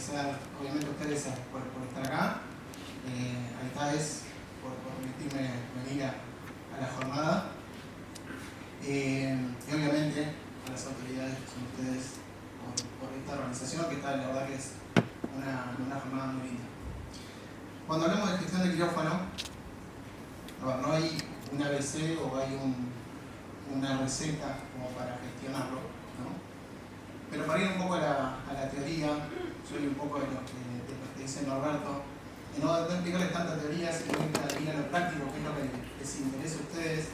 agradecer obviamente a ustedes por estar acá. A ustedes por permitirme venir a la jornada. Y obviamente a las autoridades que son ustedes por esta organización, que está, la verdad que es una jornada muy linda. Cuando hablamos de gestión de quirófano, no hay un ABC o hay una receta como para gestionarlo, ¿no? Pero para ir un poco a la teoría, soy un poco de lo que dice Norberto, y no explicarles tanta teoría, sino ir a lo práctico, que es lo que les interesa a ustedes,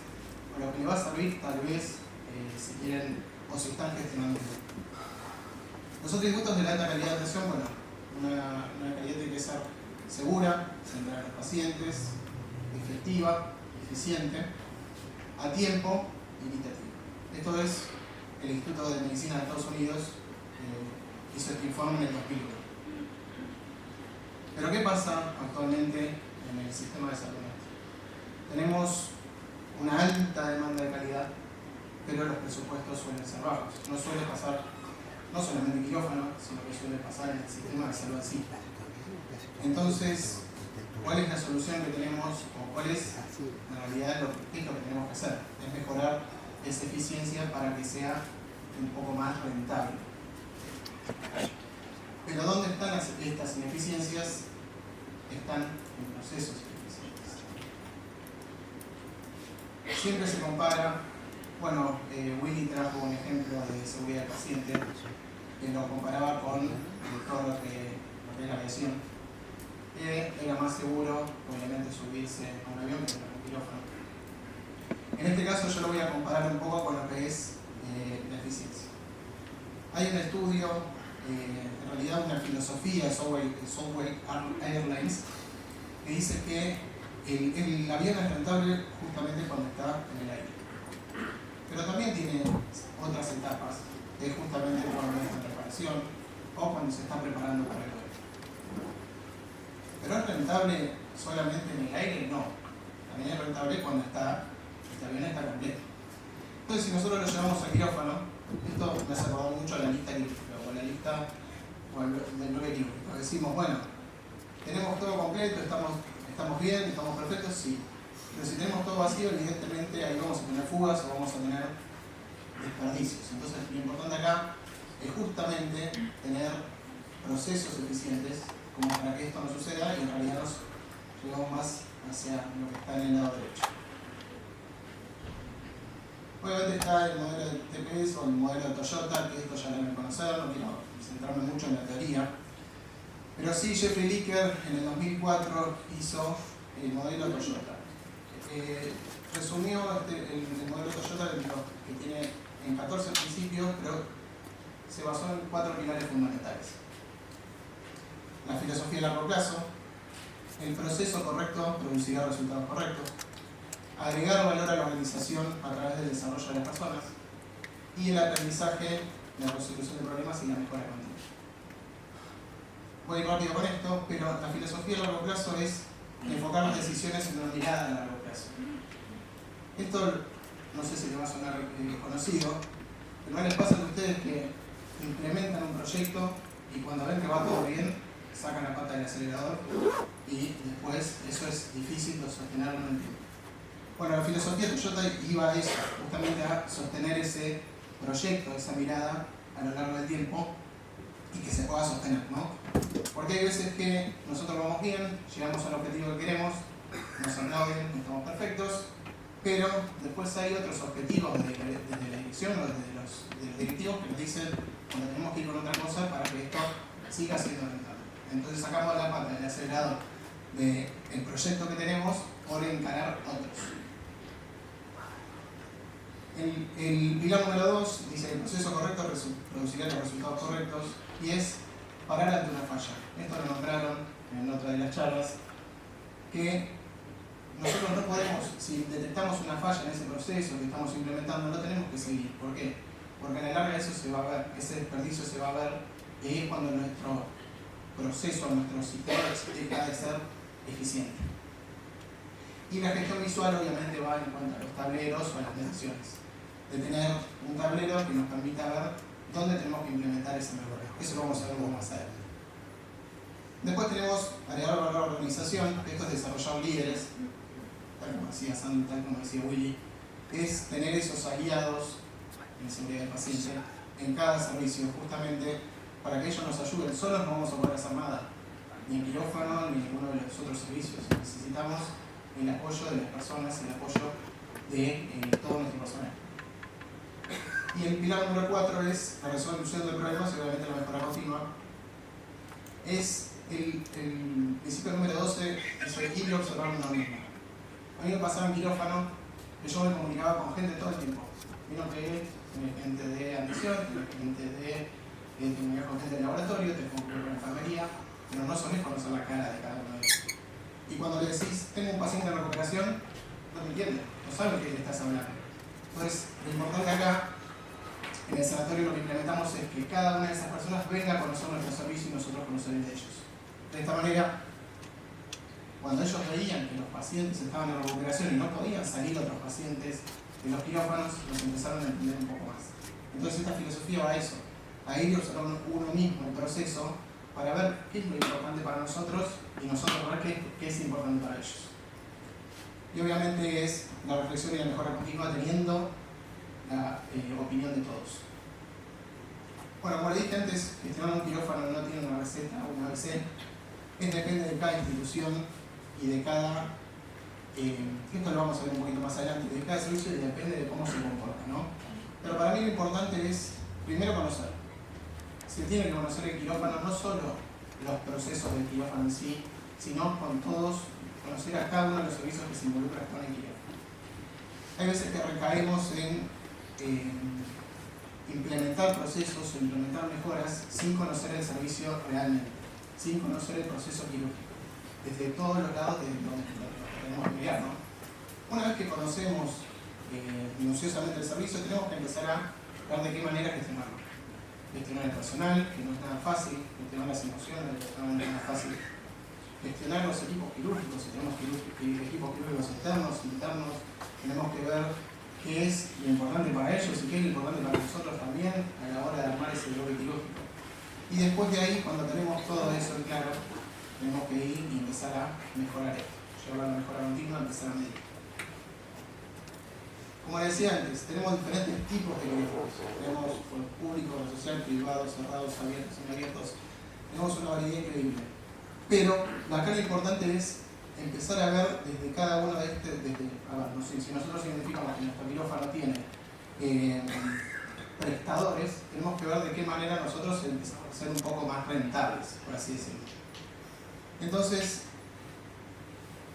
o lo que les va a servir tal vez si quieren o si están gestionando. Los atributos de la alta calidad de atención, bueno, una calidad tiene que ser segura, centrada en los pacientes, efectiva, eficiente, a tiempo y equitativa. Esto es el Instituto de Medicina de Estados Unidos hizo este informe en el 2001. Pero ¿qué pasa actualmente en el sistema de salud? Tenemos una alta demanda de calidad, pero los presupuestos suelen ser bajos. No suele pasar, no solamente en quirófano, sino que suele pasar en el sistema de salud en sí. Entonces, ¿cuál es la solución que tenemos o cuál es en realidad lo que tenemos que hacer? Es mejorar esa eficiencia para que sea un poco más rentable. Pero ¿dónde están estas ineficiencias? Están en procesos ineficientes. Siempre se compara, bueno, Willy trajo un ejemplo de seguridad del paciente que lo comparaba con todo lo que es la aviación. Era más seguro, obviamente, subirse a un avión que a un quirófano. En este caso yo lo voy a comparar un poco con lo que es la eficiencia. Hay un estudio, en realidad una filosofía de Southwest Airlines, que dice que el avión es rentable justamente cuando está en el aire. Pero también tiene otras etapas, que es justamente cuando está en preparación o cuando se está preparando para el vuelo. Pero es rentable solamente en el aire, no. También es rentable cuando este avión está completo. Entonces, si nosotros lo llevamos al quirófano, esto me hace acordar mucho a la lista quirúrgica o a la lista del bloque quirúrgico. Decimos, bueno, tenemos todo completo, estamos bien, estamos perfectos, sí. Pero si tenemos todo vacío, evidentemente ahí vamos a tener fugas o vamos a tener desperdicios. Entonces, lo importante acá es justamente tener procesos eficientes como para que esto no suceda y en realidad nos llevamos más hacia lo que está en el lado derecho. Obviamente está el modelo de TPS o el modelo de Toyota, que esto ya lo deben conocer, no quiero centrarme mucho en la teoría. Pero sí, Jeffrey Licker en el 2004 hizo el modelo Toyota. Resumió el modelo Toyota que tiene en 14 principios, pero se basó en 4 pilares fundamentales. La filosofía a largo plazo, el proceso correcto producirá resultados correctos, agregar valor a la organización a través del desarrollo de las personas y el aprendizaje, la resolución de problemas y la mejora continua. Voy a ir rápido con esto, pero la filosofía a largo plazo es enfocar las decisiones en una mirada a largo plazo. Esto no sé si le va a sonar conocido, pero no les pasa a ustedes que implementan un proyecto y cuando ven que va todo bien, sacan la pata del acelerador y después eso es difícil de sostenerlo en el tiempo. Bueno, la filosofía de Toyota iba a eso, justamente a sostener ese proyecto, esa mirada a lo largo del tiempo y que se pueda sostener, ¿no? Porque hay veces que nosotros vamos bien, llegamos al objetivo que queremos, nos aplauden, estamos perfectos, pero después hay otros objetivos desde la dirección o desde los directivos que nos dicen cuando tenemos que ir con otra cosa para que esto siga siendo rentable. Entonces sacamos la pata del acelerador del proyecto que tenemos por encarar otros. El pilar número 2 dice que el proceso correcto producirá los resultados correctos y es parar ante una falla. Esto lo nombraron en otra de las charlas, que nosotros no podemos, si detectamos una falla en ese proceso que estamos implementando, no tenemos que seguir. ¿Por qué? Porque a la larga eso se va a ver, ese desperdicio se va a ver y ahí es cuando nuestro proceso, nuestro sistema deja de ser eficiente. Y la gestión visual obviamente va en cuanto a los tableros o a las mediciones. De tener un tablero que nos permita ver dónde tenemos que implementar ese mejoreo. Eso lo vamos a ver más adelante. Después tenemos agregar valor a la organización, esto es desarrollar líderes, tal como decía Sandy, tal como decía Willy, es tener esos aliados en seguridad del paciente en cada servicio, justamente para que ellos nos ayuden. Solos no vamos a poder hacer nada, ni en quirófano, ni en ninguno de los otros servicios. Necesitamos el apoyo de las personas, el apoyo de todo nuestro personal. Y el pilar número 4 es la resolución de problemas y obviamente la mejora continua. Es el principio número 12, es elegir y observar uno mismo. A mí me pasaba en quirófano que yo me comunicaba con gente todo el tiempo. Vino que gente de admisión, gente de con gente del laboratorio, te con enfermería, pero no solés conocer la cara de cada uno de ellos. Y cuando le decís, tengo un paciente en recuperación, no te entiende, no sabe de qué le estás hablando. Entonces, lo importante acá, en el sanatorio lo que implementamos es que cada una de esas personas venga a conocer nuestro servicio y nosotros conocer el de ellos. De esta manera, cuando ellos veían que los pacientes estaban en recuperación y no podían salir otros pacientes de los quirófanos, nos empezaron a entender un poco más. Entonces esta filosofía va a eso, a ir y observar uno mismo el proceso para ver qué es lo importante para nosotros y nosotros ver qué es importante para ellos. Y obviamente es la reflexión y la mejora continua teniendo la opinión de todos. Bueno, como le dije antes, gestionar un quirófano no tiene una receta o una ABC, depende de cada institución y de cada, esto lo vamos a ver un poquito más adelante, de cada servicio y depende de cómo se comporta, ¿no? Pero para mí lo importante es, primero, conocer. Se tiene que conocer el quirófano, no solo los procesos del quirófano en sí, sino con todos, conocer a cada uno de los servicios que se involucran con el quirófano. Hay veces que recaemos en implementar procesos o implementar mejoras sin conocer el servicio realmente, sin conocer el proceso quirúrgico, desde todos los lados de donde tenemos que mirar, ¿no? Una vez que conocemos minuciosamente el servicio, tenemos que empezar a ver de qué manera gestionarlo. Gestionar el personal, que no es nada fácil, gestionar las emociones del personal no es nada fácil, gestionar los equipos quirúrgicos, si tenemos equipos quirúrgicos externos, internos, tenemos que ver qué es lo importante para ellos y qué es lo importante para nosotros también a la hora de armar ese bloque quirúrgico. Y después de ahí, cuando tenemos todo eso en claro, tenemos que ir y empezar a mejorar esto, llevar la mejora continua, empezar a medir. Como decía antes, tenemos diferentes tipos de quirófanos. Tenemos público, social, privados, cerrados, abiertos, semiabiertos. Tenemos una variedad increíble. Pero acá lo importante es empezar a ver desde cada uno de no sé, si nosotros identificamos que nuestro quirófano tiene prestadores, tenemos que ver de qué manera nosotros empezamos a ser un poco más rentables, por así decirlo. Entonces,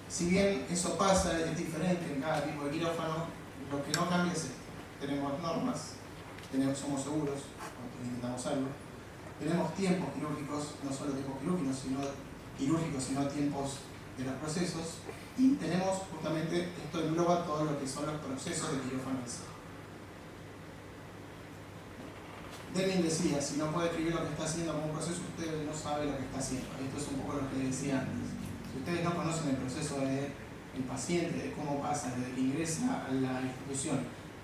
si bien eso pasa, es diferente en cada tipo de quirófano, lo que no cambia es esto. Tenemos normas, somos seguros cuando intentamos algo, tenemos tiempos quirúrgicos, no solo tiempos quirúrgicos, sino tiempos de los procesos, y tenemos justamente, esto engloba todo lo que son los procesos de quirófano en sí. Deming decía, si no puede escribir lo que está haciendo como un proceso, usted no sabe lo que está haciendo. Esto es un poco lo que decía antes. Si ustedes no conocen el proceso del paciente, de cómo pasa desde que ingresa a la institución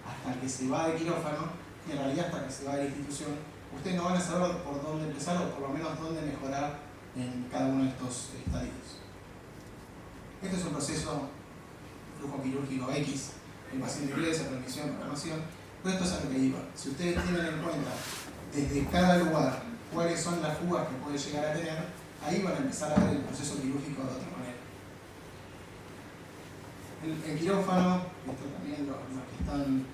hasta que se va de quirófano, y en realidad hasta que se va de la institución, ustedes no van a saber por dónde empezar o por lo menos dónde mejorar en cada uno de estos estadios. Este es un proceso, flujo quirúrgico X, el paciente ingresa, transmisión, programación, pero esto es a lo que iba. Si ustedes tienen en cuenta desde cada lugar cuáles son las fugas que puede llegar a tener, ahí van a empezar a ver el proceso quirúrgico de otra manera. El quirófano, esto también los que están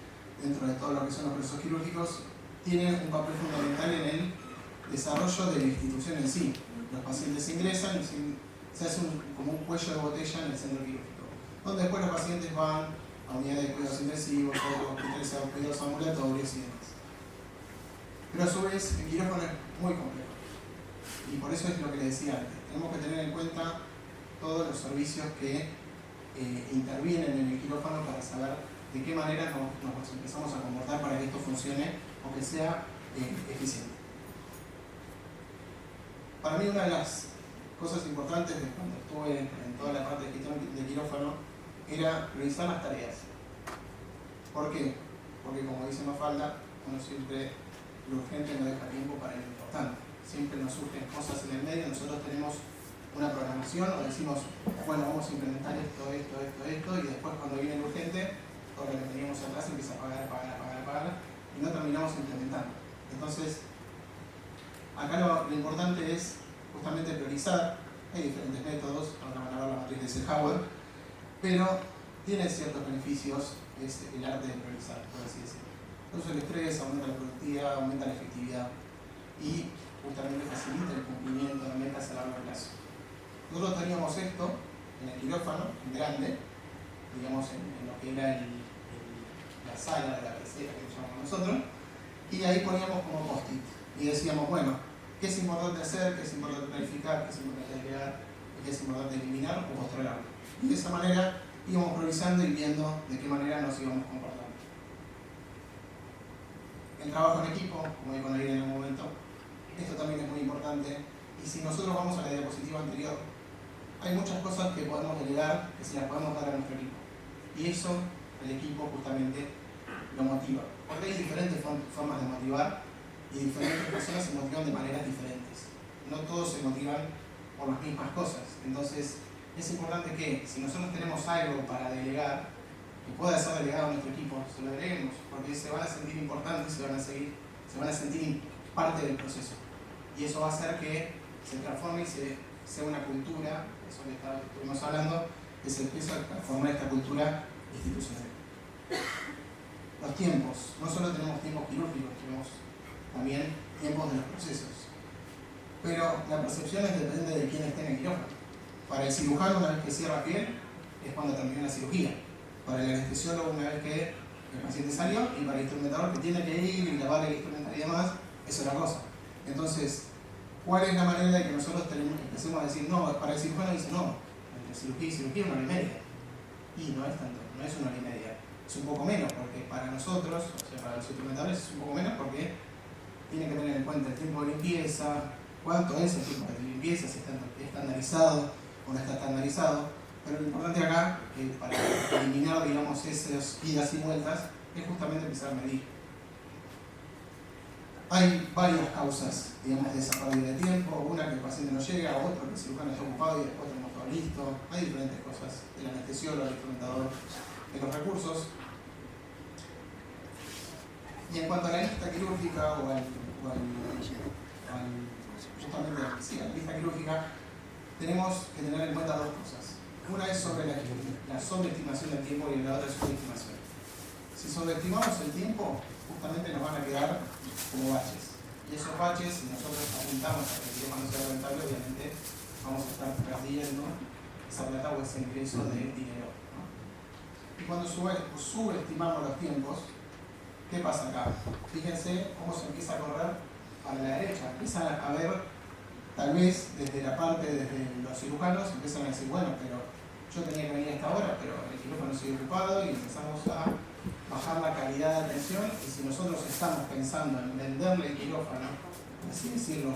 dentro de todo lo que son los procesos quirúrgicos, tiene un papel fundamental en el desarrollo de la institución en sí. Los pacientes ingresan y se hace como un cuello de botella en el centro quirúrgico, donde después los pacientes van a unidades de cuidados intensivos, o hospitales a cuidados ambulatorios y demás. Pero a su vez, el quirófano es muy complejo. Y por eso es lo que les decía antes. Tenemos que tener en cuenta todos los servicios que intervienen en el quirófano para saber de qué manera nos empezamos a comportar para que esto funcione o que sea eficiente. Para mí una de las cosas importantes de cuando estuve en toda la parte de gestión de quirófano era revisar las tareas. ¿Por qué? Porque como dice Mafalda, uno siempre lo urgente no deja tiempo para lo importante. Siempre nos surgen cosas en el medio, nosotros tenemos una programación o decimos, bueno, vamos a implementar esto, y después cuando viene el urgente, todo lo que teníamos atrás empieza a pagar, y no terminamos implementando. Entonces, acá lo importante es justamente priorizar. Hay diferentes métodos, ahora van a ver la matriz de Eisenhower, pero tiene ciertos beneficios el arte de priorizar, por así decirlo. Entonces el estrés aumenta la productividad, aumenta la efectividad y justamente facilita el cumplimiento de metas a largo plazo. Nosotros teníamos esto en el quirófano, en grande, digamos en lo que era la sala de la pecera que llamamos nosotros, y ahí poníamos como post-it y decíamos, bueno, ¿qué es importante hacer? ¿Qué es importante planificar? ¿Qué es importante agregar? ¿Y qué es importante eliminar o postergar? Y de esa manera íbamos priorizando y viendo de qué manera nos íbamos comportando. El trabajo en equipo, como dijo Nair en algún momento, esto también es muy importante. Y si nosotros vamos a la diapositiva anterior, hay muchas cosas que podemos delegar, que se las podemos dar a nuestro equipo. Y eso, el equipo justamente lo motiva. Porque hay diferentes formas de motivar y diferentes personas se motivan de maneras diferentes. No todos se motivan por las mismas cosas. Entonces, es importante que si nosotros tenemos algo para delegar, que pueda ser delegado a nuestro equipo, se lo deleguemos, porque se van a sentir importantes, se van a sentir parte del proceso. Y eso va a hacer que se transforme y sea una cultura, eso que estuvimos hablando, que se empiece a transformar esta cultura institucional. Los tiempos, no solo tenemos tiempos quirúrgicos, tenemos también tiempos de los procesos. Pero la percepción depende de quién esté en el quirófano. Para el cirujano, una vez que cierra piel, es cuando termina la cirugía. Para el anestesiólogo, una vez que el paciente salió, y para el instrumentador que tiene que ir y lavar el instrumental y demás, es otra cosa. Entonces, ¿cuál es la manera de que nosotros empecemos a decir, no, para el cirujano dice, no, entre cirugía y cirugía 1 hora y media? Y no es tanto, no es 1 hora y media. Es un poco menos, porque para nosotros, o sea, para los instrumentadores es un poco menos porque tiene que tener en cuenta el tiempo de limpieza, cuánto es el tiempo de limpieza, si está estandarizado o no está estandarizado. Pero lo importante acá, para eliminar, digamos, esas idas y vueltas, es justamente empezar a medir. Hay varias causas, digamos, de esa pérdida de tiempo, una que el paciente no llega, otra que el cirujano está ocupado y después tenemos todo listo. Hay diferentes cosas, el anestesiólogo, el instrumentador, de los recursos. Y en cuanto a la lista quirúrgica justamente sí, la lista quirúrgica, tenemos que tener en cuenta dos cosas. Una es sobre la sobreestimación del tiempo y la otra es subestimación. Si sobreestimamos el tiempo, justamente nos van a quedar como baches. Y esos baches, si nosotros apuntamos a que el quirófano sea rentable, obviamente vamos a estar perdiendo esa plata o ese ingreso de dinero, ¿no? Y cuando subestimamos los tiempos, ¿qué pasa acá? Fíjense cómo se empieza a correr para la derecha. Empiezan a ver, tal vez desde los cirujanos, empiezan a decir, bueno, pero yo tenía que venir a esta hora, pero el quirófano sigue ocupado, y empezamos a bajar la calidad de atención. Y si nosotros estamos pensando en venderle el quirófano, por así decirlo,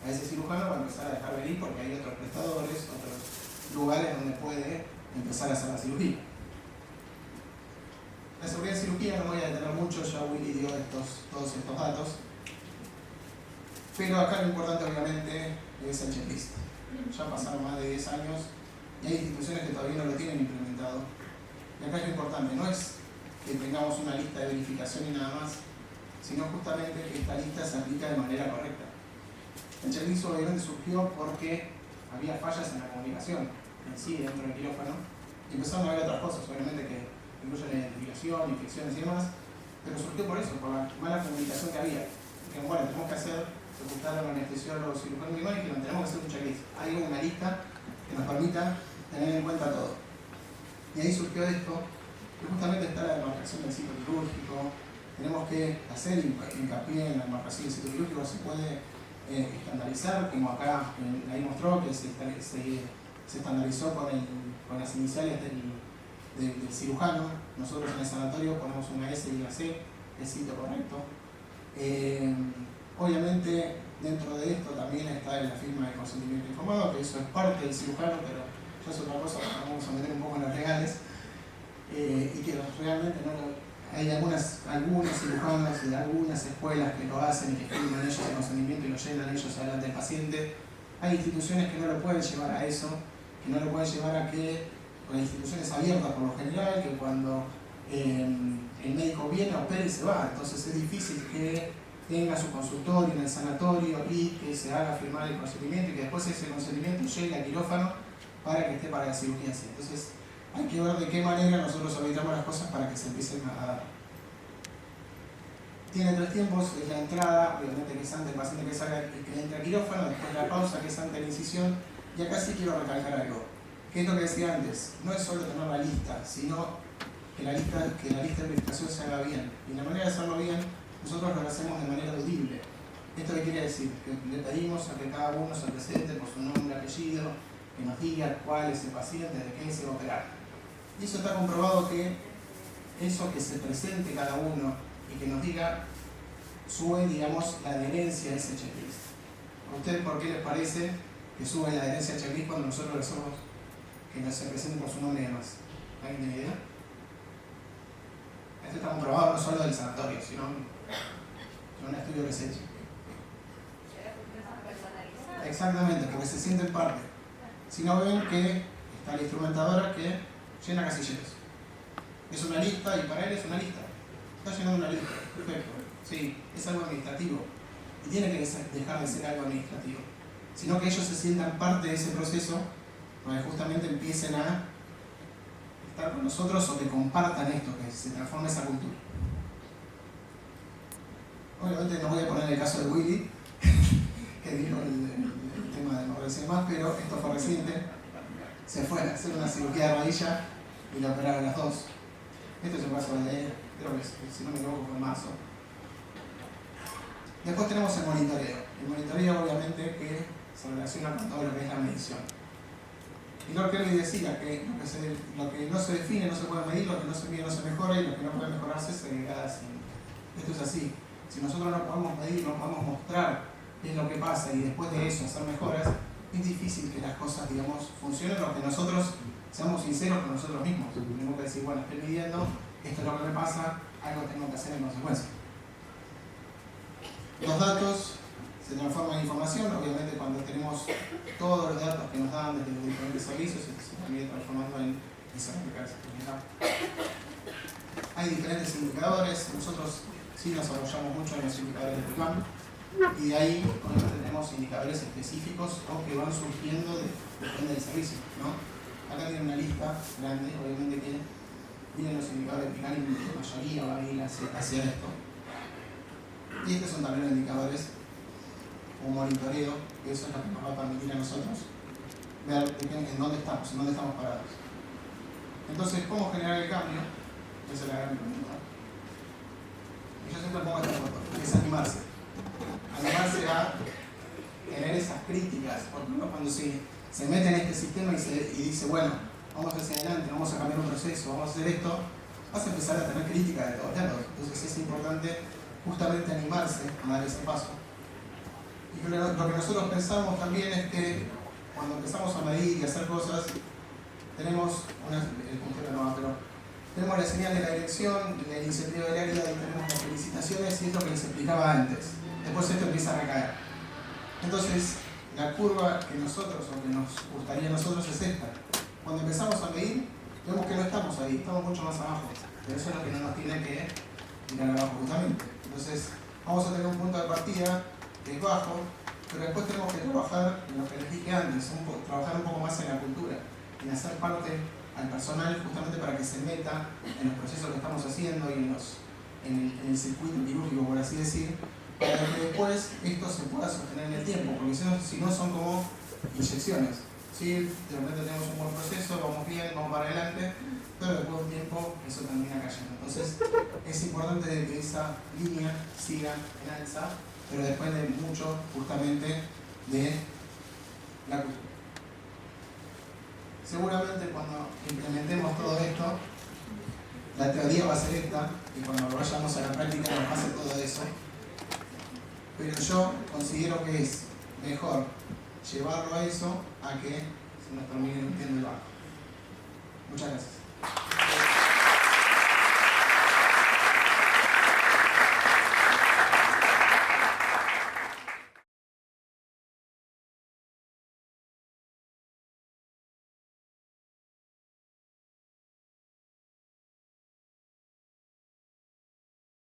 a ese cirujano, va a empezar a dejar venir porque hay otros prestadores, otros lugares donde puede empezar a hacer la cirugía. La seguridad en cirugía no me voy a detener mucho, ya Willy dio todos estos datos. Pero acá lo importante obviamente es el checklist. Ya pasaron más de 10 años y hay instituciones que todavía no lo tienen implementado. Y acá es lo importante, no es que tengamos una lista de verificación y nada más, sino justamente que esta lista se aplica de manera correcta. El checklist obviamente surgió porque había fallas en la comunicación en sí dentro del quirófano, y empezaron a haber otras cosas, obviamente que incluyen la identificación, infecciones y demás, pero surgió por eso, por la mala comunicación que había. Que bueno, tenemos que hacer, se juntaron anestesiólogos, cirujanos y demás, y que tenemos que hacer un checklist. Hay una lista que nos permita tener en cuenta todo. Y ahí surgió esto, que justamente está la demarcación del sitio quirúrgico. Tenemos que hacer hincapié en la demarcación del sitio quirúrgico, se puede estandarizar, como acá ahí mostró que se estandarizó con las iniciales del cirujano. Nosotros en el sanatorio ponemos una S y una C, el sitio correcto. Obviamente dentro de esto también está la firma de consentimiento informado, que eso es parte del cirujano, pero ya es otra cosa, vamos a meter un poco en los legales, y que realmente hay algunos cirujanos y algunas escuelas que lo hacen y que firman ellos el consentimiento y lo llenan ellos adelante del paciente. Hay instituciones que no lo pueden llevar a eso, que no lo pueden llevar a que, o hay instituciones abiertas por lo general, que cuando el médico viene, opera y se va. Entonces es difícil que tenga su consultorio en el sanatorio y que se haga firmar el consentimiento y que después ese consentimiento llegue al quirófano para que esté para la cirugía. Entonces hay que ver de qué manera nosotros habilitamos las cosas para que se empiecen a dar. Tiene 3 tiempos: es la entrada, obviamente que es antes el paciente que salga y que entre al quirófano, después la pausa, que es antes de la incisión, y acá sí quiero recalcar algo, que es lo que decía antes, no es solo tener la lista, sino que la lista de verificación se haga bien. Y la manera de hacerlo bien, nosotros lo hacemos de manera audible. ¿Esto qué quiere decir? Que le pedimos a que cada uno se presente por su nombre y apellido, que nos diga cuál es el paciente, de qué se va a operar. Y eso está comprobado que eso que se presente cada uno y que nos diga sube, digamos, la adherencia a ese checklist. ¿A ustedes por qué les parece que sube la adherencia al checklist cuando nosotros le hacemos que no se presente por su nombre y demás? ¿Alguien tiene idea? Esto está comprobado no solo del sanatorio, sino en un estudio que se ha hecho. Exactamente, porque se sienten parte. Si no ven que está la instrumentadora que llena casilleros. Es una lista y para él es una lista. Está llenando una lista. Perfecto. Sí, es algo administrativo. Y tiene que dejar de ser algo administrativo. Sino que ellos se sientan parte de ese proceso para que justamente empiecen a estar con nosotros o que compartan esto, que se transforme esa cultura. Obviamente no voy a poner el caso de Willy, que dijo el tema de no recibir más, pero esto fue reciente. Se fue a hacer una cirugía de rodilla y la operaron las dos. Esto es un caso de él, creo que si no me equivoco fue en marzo. Después tenemos el monitoreo. El monitoreo obviamente que se relaciona con todo lo que es la medición. Y Lord Kelly decía que lo que no se define no se puede medir, lo que no se mide no se mejora y lo que no puede mejorarse se degrada siempre. Esto es así. Si nosotros no podemos medir, no podemos mostrar qué es lo que pasa y después de eso hacer mejoras, es difícil que las cosas, digamos, funcionen o que nosotros seamos sinceros con nosotros mismos. Tenemos que decir, bueno, estoy midiendo, esto es lo que me pasa, algo tengo que hacer en consecuencia. Los datos se transforman en información, obviamente cuando tenemos todos los datos que nos dan desde los diferentes servicios, se termina transformando en certificados. Hay diferentes indicadores, nosotros sí nos apoyamos mucho en los indicadores de PLAN, y de ahí tenemos indicadores específicos o que van surgiendo depende del servicio, ¿no? Acá tiene una lista grande, obviamente que vienen los indicadores de PLAN y la mayoría va a ir hacia esto. Y estos son también los indicadores o monitoreo, que eso es lo que nos va a permitir a nosotros ver en dónde estamos parados. Entonces, ¿cómo generar el cambio? Esa es la gran pregunta. Y yo siempre pongo esta foto, es animarse. Animarse a tener esas críticas, porque uno cuando se mete en este sistema y dice, bueno, vamos hacia adelante, vamos a cambiar un proceso, vamos a hacer esto, vas a empezar a tener críticas de todos lados. Entonces es importante justamente animarse a dar ese paso. Y lo que nosotros pensamos también es que cuando empezamos a medir y a hacer cosas, tenemos tenemos la señal de la dirección, el incentivo del área, y tenemos las felicitaciones y es lo que les explicaba antes. Después esto empieza a recaer. Entonces, la curva que nosotros, o que nos gustaría a nosotros, es esta. Cuando empezamos a medir, vemos que no estamos ahí, estamos mucho más abajo. Pero eso es lo que no nos tiene que tirar abajo justamente. Entonces, vamos a tener un punto de partida que es bajo, pero después tenemos que trabajar en lo que les dije antes, trabajar un poco más en la cultura, en hacer parte al personal justamente para que se meta en los procesos que estamos haciendo y en el circuito quirúrgico, por así decir, para que después esto se pueda sostener en el tiempo, porque si no son como inyecciones. ¿Sí? De repente tenemos un buen proceso, vamos bien, vamos para adelante, pero después de un tiempo eso termina cayendo. Entonces es importante que esa línea siga en alza, pero depende mucho justamente de la cultura. Seguramente cuando implementemos todo esto, la teoría va a ser esta, y cuando lo vayamos a la práctica nos pase todo eso. Pero yo considero que es mejor llevarlo a eso a que se nos termine metiendo el barco. Muchas gracias.